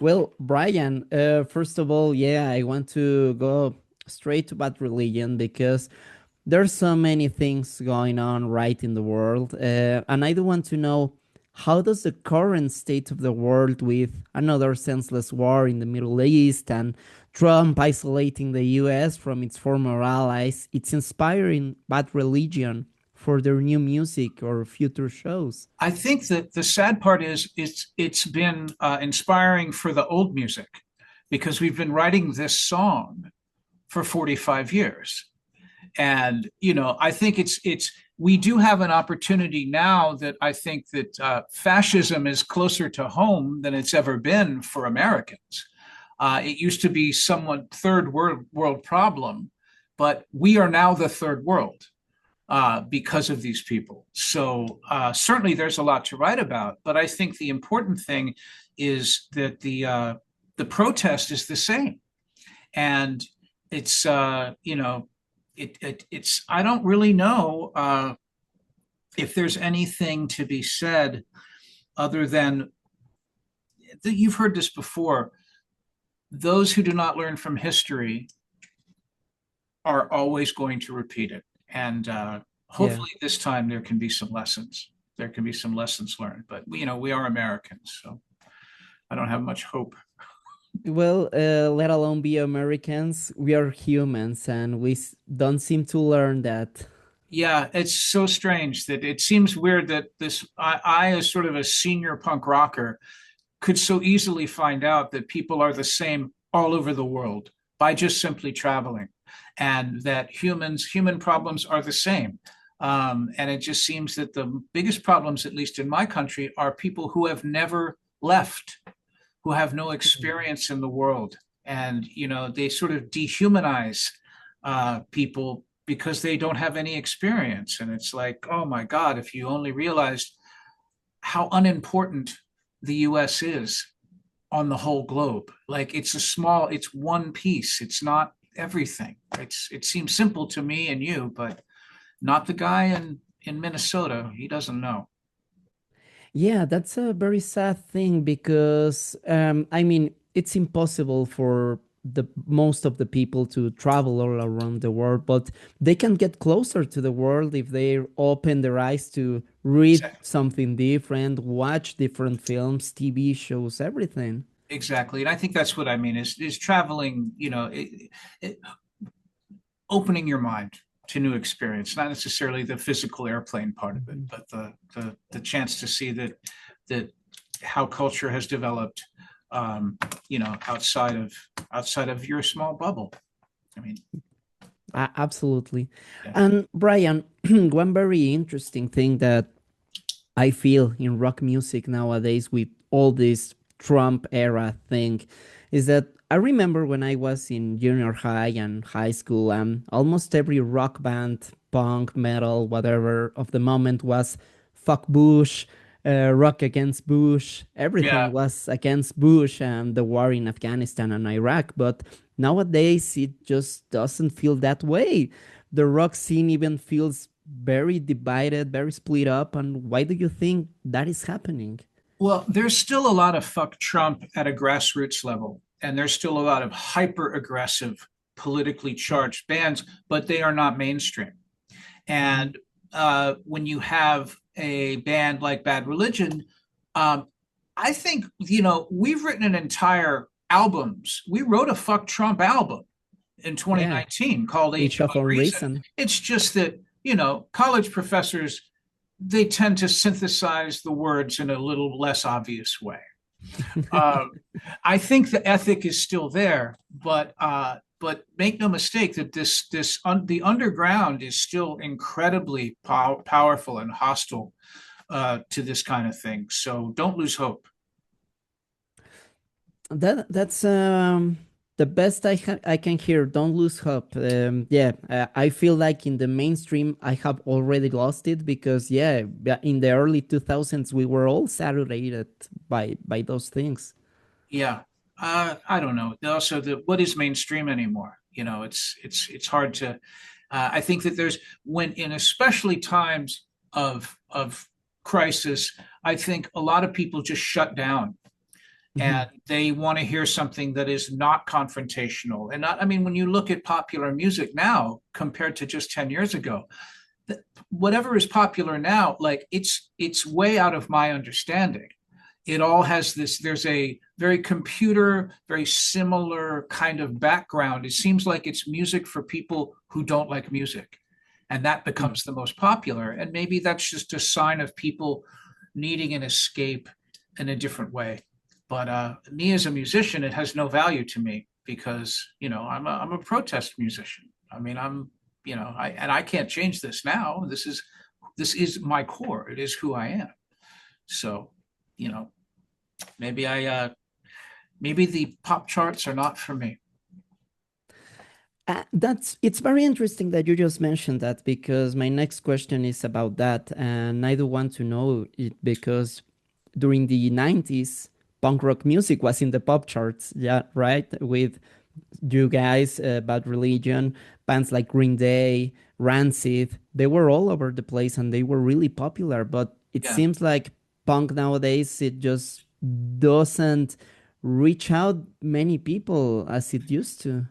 Well, Brian, first of all, yeah, I want to go straight to bad religion because there's so many things going on right in the world, and I do want to know how does the current state of the world with another senseless war in the Middle East and Trump isolating the US from its former allies, it's inspiring bad religion for their new music or future shows. I think that the sad part is it's been inspiring for the old music because we've been writing this song for 45 years. And I think it's we do have an opportunity now that I think that fascism is closer to home than it's ever been for Americans. It used to be somewhat third world problem, but we are now the third world because of these people. So certainly there's a lot to write about, but I think the important thing is that the protest is the same, and it's it's I don't really know if there's anything to be said other than that you've heard this before. Those who do not learn from history are always going to repeat it. And Yeah. hopefully this time there can be some lessons. There can be some lessons learned. But, we are Americans, so I don't have much hope. Well, let alone be Americans, we are humans and don't seem to learn that. Yeah, it's so strange that it seems weird that I as sort of a senior punk rocker, could so easily find out that people are the same all over the world by just simply traveling, and that human problems are the same. And it just seems that the biggest problems, at least in my country, are people who have never left, who have no experience in the world. And, they sort of dehumanize people because they don't have any experience. And it's like, oh my God, if you only realized how unimportant the US is on the whole globe. Like it's one piece. It's not everything. It seems simple to me and you, but not the guy in Minnesota. He doesn't know. Yeah, that's a very sad thing because I mean, it's impossible for the most of the people to travel all around the world, but they can get closer to the world if they open their eyes to read Exactly. something different, watch different films, TV shows, everything. Exactly. And I think that's what I mean is traveling, it, opening your mind to new experience, not necessarily the physical airplane part of it, Mhm. but the chance to see that how culture has developed, outside of your small bubble. I mean, Absolutely. yeah, And Brian, one very interesting thing that I feel in rock music nowadays with all this Trump era thing is that I remember when I was in junior high and high school, almost every rock band, punk, metal, whatever of the moment was fuck Bush, rock against Bush. Everything yeah. was against Bush and the war in Afghanistan and Iraq. But nowadays, it just doesn't feel that way. The rock scene even feels very divided, very split up. And why do you think that is happening? Well, there's still a lot of fuck Trump at a grassroots level, and there's still a lot of hyper aggressive, politically charged bands, but they are not mainstream. Mhm. And when you have a band like Bad Religion, um, I think we've written an entire albums. We wrote a fuck Trump album in Yeah, 2019 called each Age of of our Unreason. reason. It's just that college professors, they tend to synthesize the words in a little less obvious way. Uh, I think the ethic is still there, but make no mistake that the underground is still incredibly powerful and hostile to this kind of thing. So don't lose hope. That's the best I can hear. Don't lose hope. Yeah, I feel like in the mainstream I have already lost it because in the early 2000s we were all saturated by those things. Yeah, I don't know. Also, what is mainstream anymore? It's hard to. I think that there's when in especially times of crisis, I think a lot of people just shut down and Mhm. they want to hear something that is not confrontational and not, I mean, when you look at popular music now compared to just 10 years ago, whatever is popular now, like it's way out of my understanding. It all has this, there's a very computer, very similar kind of background. It seems like it's music for people who don't like music, and that Mm. becomes the most popular. And maybe that's just a sign of people needing an escape in a different way. But me as a musician, it has no value to me because, you know, I'm a protest musician. I mean, I'm, you know, I can't change this now. This is my core. It is who I am. So, you know, maybe maybe the pop charts are not for me. That's it's very interesting that you just mentioned that because my next question is about that, and I do want to know it because during the 90s, punk rock music was in the pop charts, yeah, right? With you guys, Bad Religion, bands like Green Day, Rancid, they were all over the place and they were really popular. But it Yeah. seems like punk nowadays, it just doesn't reach out many people as it used to.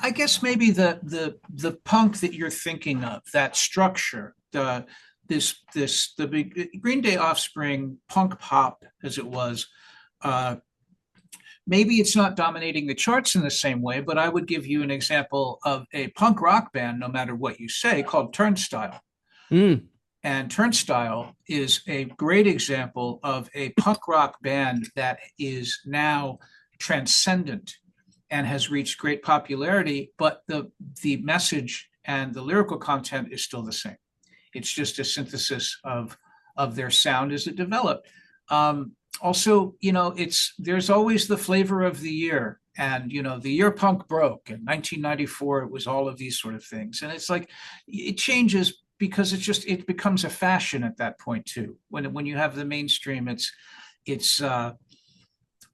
I guess maybe the punk that you're thinking of, that structure, the big Green Day offspring punk pop as it was, uh, maybe it's not dominating the charts in the same way, but I would give you an example of a punk rock band, no matter what you say, called Turnstile. Mm. And Turnstile is a great example of a punk rock band that is now transcendent and has reached great popularity, but the message and the lyrical content is still the same. It's just a synthesis of their sound as it developed. Also, you know, it's there's always the flavor of the year. And you know, the year punk broke in 1994. It was all of these sort of things, and it's like it changes because it becomes a fashion at that point too. When you have the mainstream, it's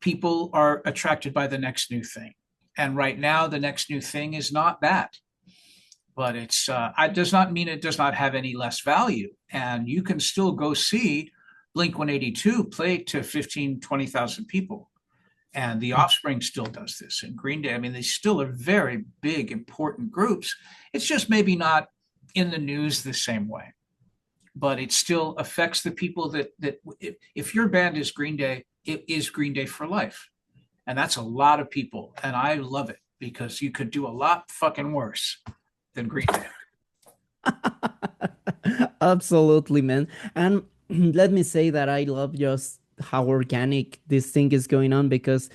people are attracted by the next new thing, and right now the next new thing is not that, but it does not mean it does not have any less value. And you can still go see Blink 182 play to 15, 20,000 people. And the Offspring still does this. And Green Day, I mean, they still are very big, important groups. It's just maybe not in the news the same way, but it still affects the people that if your band is Green Day, it is Green Day for life. And that's a lot of people. And I love it because you could do a lot fucking worse than Green Day. Absolutely, man. And let me say that I love just how organic this thing is going on because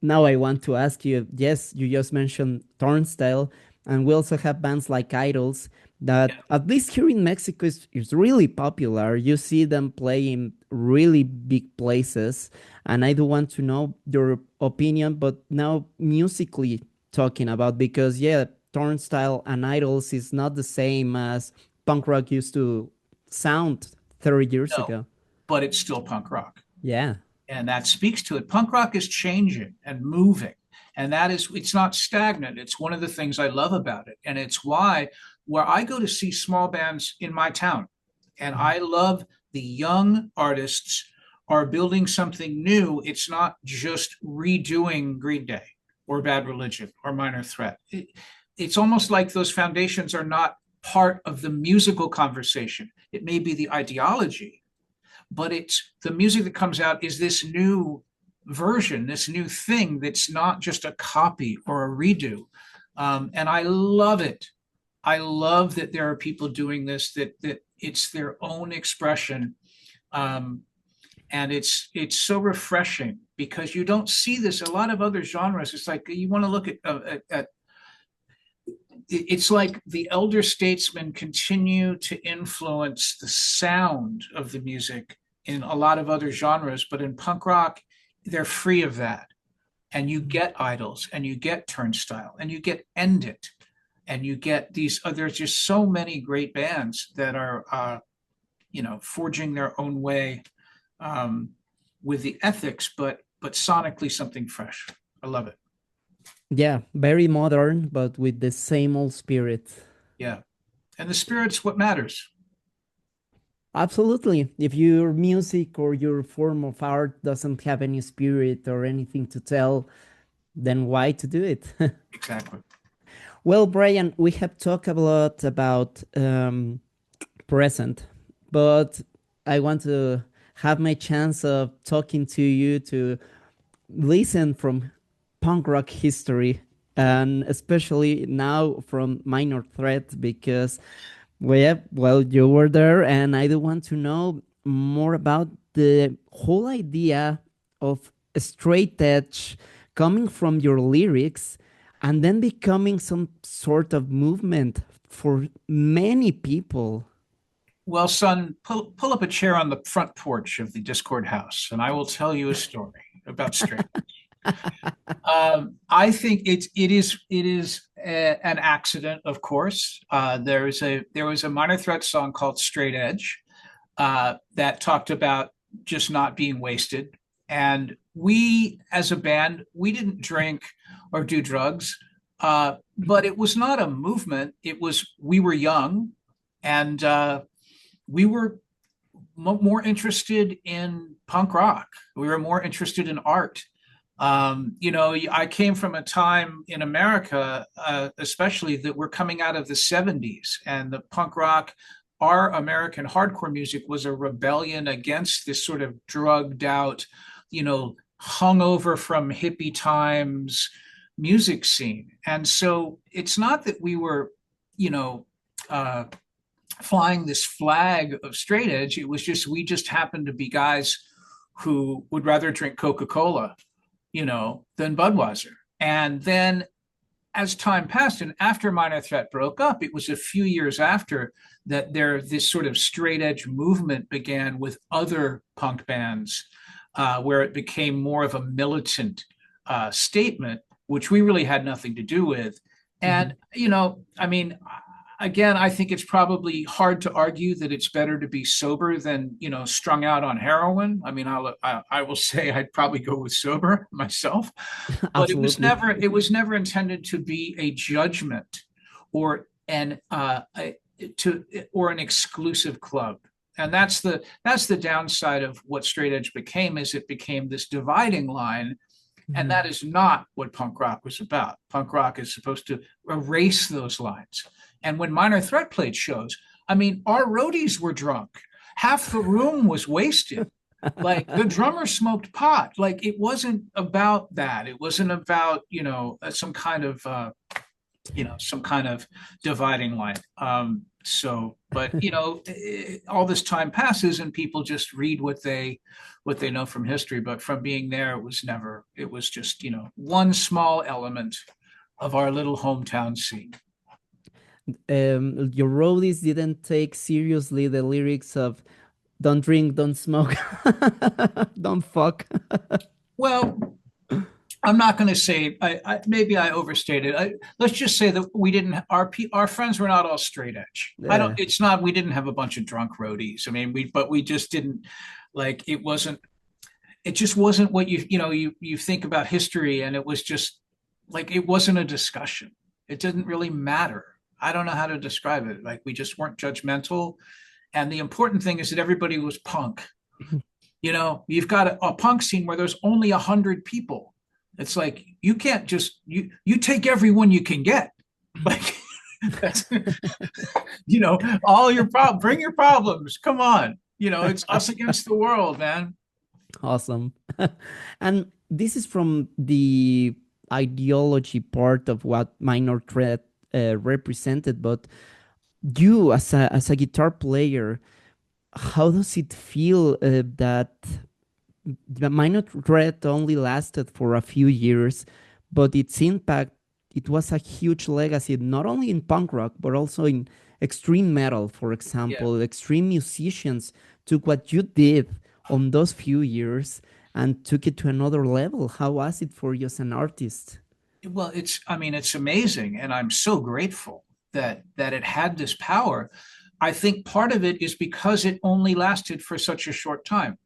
now I want to ask you, yes, you just mentioned Turnstile, and we also have bands like Idols that, Yeah. at least here in Mexico, is really popular. You see them play in really big places, and I do want to know your opinion, but now musically talking about, because yeah, Turnstile and Idols is not the same as punk rock used to sound 30 years No, ago. but it's still punk rock. Yeah. And that speaks to it. Punk rock is changing and moving. And that is, it's not stagnant. It's one of the things I love about it. And it's why, where I go to see small bands in my town, and Mhm. I love the young artists are building something new. It's not just redoing Green Day or Bad Religion or Minor Threat. It's almost like those foundations are not part of the musical conversation. It may be the ideology, but it's the music that comes out is this new version, this new thing that's not just a copy or a redo. And I love it. I love that there are people doing this, that it's their own expression. Um, and it's so refreshing because you don't see this a lot of other genres. It's like you want to look at it's like the elder statesmen continue to influence the sound of the music in a lot of other genres, but in punk rock, they're free of that. And you get Idols, and you get Turnstile, and you get End It, and you get these. There's just so many great bands that are, forging their own way um, with the ethics, but sonically something fresh. I love it. Yeah, very modern, but with the same old spirit. Yeah, and the spirit's what matters. Absolutely. If your music or your form of art doesn't have any spirit or anything to tell, then why to do it? Exactly. Well, Brian, we have talked a lot about present, but I want to have my chance of talking to you to listen from punk rock history, and especially now from Minor Threat, because well, you were there, and I do want to know more about the whole idea of straight edge coming from your lyrics and then becoming some sort of movement for many people. Well, son, pull up a chair on the front porch of the Discord house, and I will tell you a story about straight. I think it is an accident, of course. There was a Minor Threat song called "Straight Edge" that talked about just not being wasted, and we, as a band, we didn't drink or do drugs, but it was not a movement. It was we were young, and we were more interested in punk rock. We were more interested in art. I came from a time in America, especially that we're coming out of the 70s, and the punk rock, our American hardcore music was a rebellion against this sort of drugged out, hungover from hippie times music scene. And so it's not that we were, you know, uh, flying this flag of straight edge. It was just, we just happened to be guys who would rather drink Coca-Cola, than Budweiser. And then as time passed and after Minor Threat broke up, it was a few years after that this sort of straight edge movement began with other punk bands, where it became more of a militant statement, which we really had nothing to do with. Mhm. And, I mean, again, I think it's probably hard to argue that it's better to be sober than, strung out on heroin. I mean, I will say I'd probably go with sober myself, but it was Absolutely. never it was never intended to be a judgment or an exclusive club. And that's the downside of what straight edge became, is it became this dividing line. And Mhm. that is not what punk rock was about. Punk rock is supposed to erase those lines. And when Minor Threat played shows, I mean, our roadies were drunk. Half the room was wasted. Like the drummer smoked pot. Like it wasn't about that. It wasn't about, some kind of dividing line. But all this time passes and people just read what they know from history. But from being there, it was never. It was just one small element of our little hometown scene. Your roadies didn't take seriously the lyrics of "Don't drink, don't smoke, don't fuck." Well, I'm not going to say. Maybe I overstated. Let's just say that we didn't. Our friends were not all straight edge. I don't. Yeah. It's not. We didn't have a bunch of drunk roadies. I mean, we just didn't. Like it wasn't. It just wasn't what you think about history, and it was just like it wasn't a discussion. It didn't really matter. I don't know how to describe it. Like we just weren't judgmental, and the important thing is that everybody was punk. You've got a punk scene where there's only 100 people. It's like you can't just you take everyone you can get. Like that's all your problem. Bring your problems. Come on. It's us against the world, man. Awesome. And this is from the ideology part of what Minor Threat represented, but you as a guitar player, how does it feel that the Minor Threat only lasted for a few years, but its impact, it was a huge legacy, not only in punk rock, but also in extreme metal, for Yeah. example. Extreme musicians took what you did on those few years and took it to another level. How was it for you as an artist? Well, I mean, it's amazing, and I'm so grateful that it had this power. I think part of it is because it only lasted for such a short time,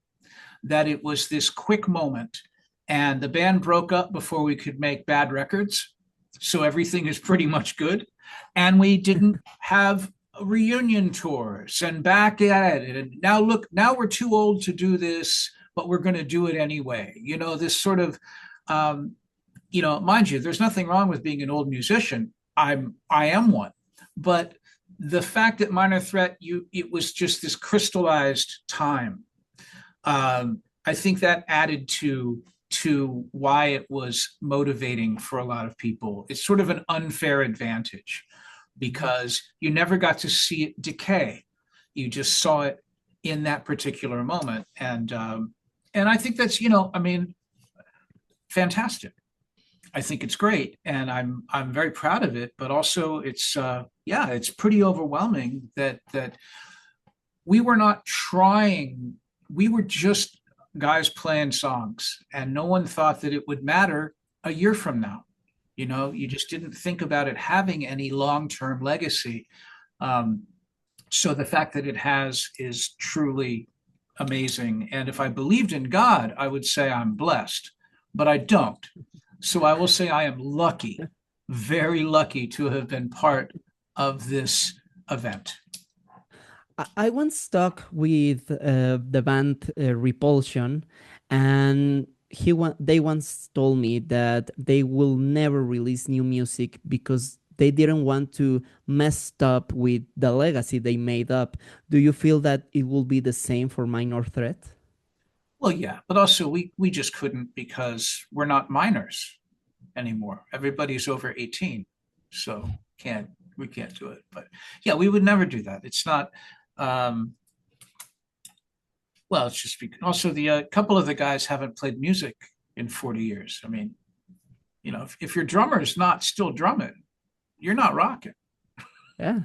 that it was this quick moment, and the band broke up before we could make bad records, so everything is pretty much good, and we didn't have reunion tours and back at it. And now look, now we're too old to do this, but we're going to do it anyway. This sort of, um, mind you, there's nothing wrong with being an old musician. I am one, but the fact that Minor Threat, it was just this crystallized time. I think that added to why it was motivating for a lot of people. It's sort of an unfair advantage because you never got to see it decay. You just saw it in that particular moment, and I think that's fantastic. I think it's great, and I'm very proud of it. But also, it's pretty overwhelming that we were not trying. We were just guys playing songs, and no one thought that it would matter a year from now. You just didn't think about it having any long-term legacy. So the fact that it has is truly amazing. And if I believed in God, I would say I'm blessed, but I don't. So I will say I am lucky, very lucky to have been part of this event. I once talked with the band Repulsion, and they once told me that they will never release new music because they didn't want to mess up with the legacy they made up. Do you feel that it will be the same for Minor Threat? Well, yeah, but also we just couldn't because we're not minors anymore. Everybody's over 18, so can't we can't do it. But yeah, we would never do that. It's not. Um, well, it's just also the couple of the guys haven't played music in 40 years. I mean, if your drummer is not still drumming, you're not rocking. Yeah.